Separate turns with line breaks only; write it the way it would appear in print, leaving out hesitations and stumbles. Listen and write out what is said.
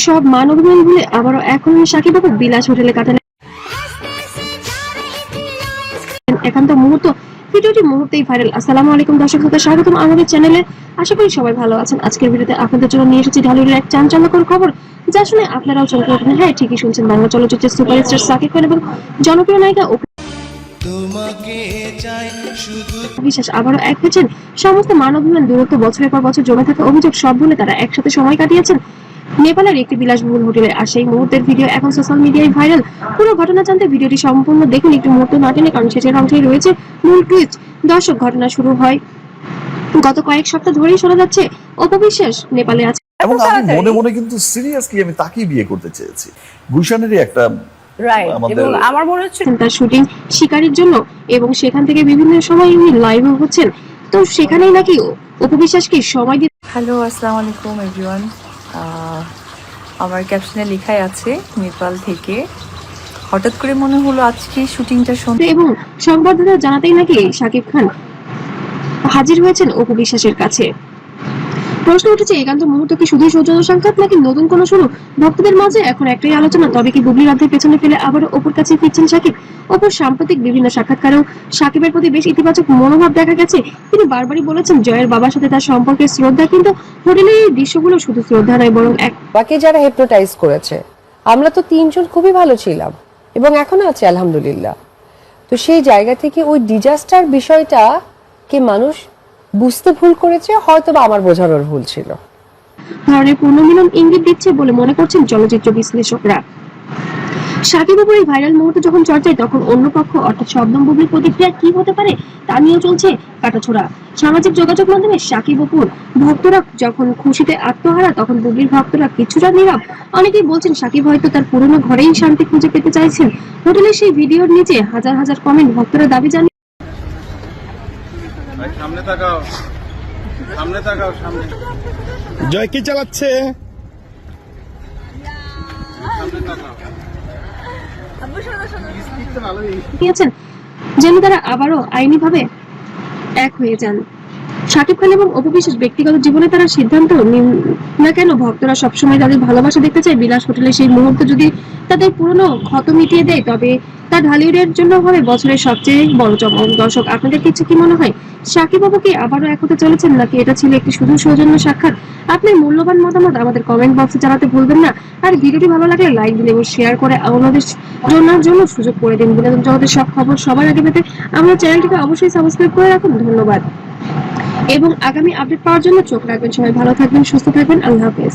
সব মান অভিমান ভুলে আবারও এখন সাকিব বাবু বিলাস হোটেলে কাটালেন একান্ত মুহূর্ত। ভিডিওটি মুহূর্তেই ভাইরাল। আসসালামু আলাইকুম দর্শক শ্রোতা, স্বাগতম আমাদের চ্যানেলে। আশা করি সবাই ভালো আছেন। আজকের ভিডিওতে আপনাদের জন্য নিয়ে এসেছি ঢালিউডের এক চাঞ্চল্যকর খবর, যা শুনে আপনারাও চমকে উঠবেন। হ্যাঁ, ঠিকই শুনছেন, বাংলা চলচ্চিত্রের সুপারস্টার সাকিব খান এবং জনপ্রিয় নায়িকা বিশ্বাস আবারও এক হয়েছেন। সমস্ত মান অভিমান, দূরত্ব, বছরের পর বছর জমে থাকা অভিযোগ সব ভুলে তারা একসাথে সময় কাটিয়েছেন নেপালের একটি বিলাসবহুল হোটেলে। আর সেই মুহূর্তের ভিডিও এখন সোশ্যাল মিডিয়ায় ভাইরাল। পুরো ঘটনা জানতে ভিডিওটি সম্পূর্ণ দেখুন, একটু মুহূর্ত না টেনে, কারণ শেষের অংশেই রয়েছে মূল টুইস্ট। দর্শক, ঘটনা শুরু হয় গত কয়েক সপ্তাহ ধরেই শোনা যাচ্ছে অপু বিশ্বাস নেপালে আছে
এবং আমি মনে মনে কিন্তু সিরিয়াসলি আমি তাকেই বিয়ে করতে চেয়েছি। গুলশানেরই একটা
এবং আমার মনে হচ্ছে
তার শুটিং শিকারির জন্য, এবং সেখান থেকে বিভিন্ন সময় উনি লাইভও হচ্ছেন। তো সেখানেই নাকি অপু বিশ্বাসকে সময় দিতে।
হ্যালো, আসসালামু আলাইকুম এভরিওয়ান। আমার ক্যাপশনে লেখাই আছে নেপাল থেকে। হঠাৎ করে মনে হলো আজকে শুটিংটা শুনতে,
এবং সংবর্ধনা জানাতেই নাকি সাকিব খান হাজির হয়েছেন অপু বিশ্বাসের কাছে। প্রশ্ন উঠেছে, একান্ত মুহূর্ত কি শুধুই সৌজন্য সংঘাত, নাকি নতুন কোনো শুরু? ভক্তদের মাঝে এখন একটাই আলোচনা, তবে কি বুবলির অধ্যায় পেছনে ফেলে আবারও অপুর কাছে ফিরছেন সাকিব? অপুর সাম্প্রতিক বিভিন্ন সাক্ষাৎকারেও সাকিবের প্রতি বেশ ইতিবাচক মনোভাব দেখা গেছে। তিনি বারবারই বলেছেন জয়ের বাবার সাথে তার সম্পর্কে শ্রদ্ধা, কিন্তু হোটেলের এই দৃশ্যগুলো শুধু শ্রদ্ধা নয়, বরং এক
বাকি যারা হিপনোটাইজ করেছে, আমরা তো তিনজন খুবই ভালো ছিলাম এবং এখনো আছে আলহামদুলিল্লাহ। তো সেই জায়গা থেকে ওই ডিজাস্টার বিষয়টা কে মানুষ বুঝতে ভুল করেছে, হয়তো বা আমার বোঝানোর ভুল ছিল।
ধরনের পুনর্মিলন ইঙ্গিত দিচ্ছে বলে মনে করছেন চলচ্চিত্র বিশ্লেষকরা। সাকিব বাবুর এই ভাইরাল মুহূর্ত যখন চর্চায়, তখন অন্য পক্ষ অর্থাৎ শবনম বুবলির প্রতিক্রিয়া কি হতে পারে তা নিয়েও চলছে কাটাছোড়া। সামাজিক যোগাযোগ মাধ্যমে সাকিব বাবুর ভক্তরা যখন খুশিতে আত্মহারা, তখন বুবলির ভক্তরা কিছুটা নীরব। অনেকেই বলছেন সাকিব হয়তো তার পুরনো ঘরেই শান্তি খুঁজে পেতে চাইছেন। হোটেলের সেই ভিডিওর নিচে হাজার হাজার কমেন্ট, ভক্তরা দাবি জানিয়ে
সামনে তাকাও, সামনে তাকাও, সামনে।
জয় কি চালাচ্ছে?
সামনে তাকাও।
যেন তারা আবারও আইনিভাবে এক হয়ে যান। সাকিব খান এবং অপু বিশ্বাস ব্যক্তিগত জীবনে তারা সিদ্ধান্ত নিন না কেন, ভক্তরা সবসময় তাদের ভালোবাসা দেখতে চায়। বিলাস হোটেলে সেই মুহূর্ত যদি তাদের পুরনো ক্ষত মিটিয়ে দেয়, তবে তা ঢালিউডের জন্য হবে বছরের সবচেয়ে বড় চমক। দর্শক, আপনাদের কিছু কি মনে হয়? সাকিব বাবু কি আবারও এক হতে চলেছেন, নাকি এটা ছিল একটি শুধু সৌজন্য সাক্ষাৎ? আপনার মূল্যবান মতামত আমাদের কমেন্ট বক্সে জানাতে ভুলবেন না। আর ভিডিওটি ভালো লাগলে লাইক দিন এবং শেয়ার করে আমাদের জানার জন্য সুযোগ করে দিন। বিনোদন জগতের সব খবর সবার আগে পেতে আমাদের চ্যানেলটিকে অবশ্যই সাবস্ক্রাইব করে রাখুন। ধন্যবাদ এবং আগামী আপডেট পাওয়ার জন্য চোখ রাখবেন। সবাই ভালো থাকবেন, সুস্থ থাকবেন। আল্লাহ হাফেজ।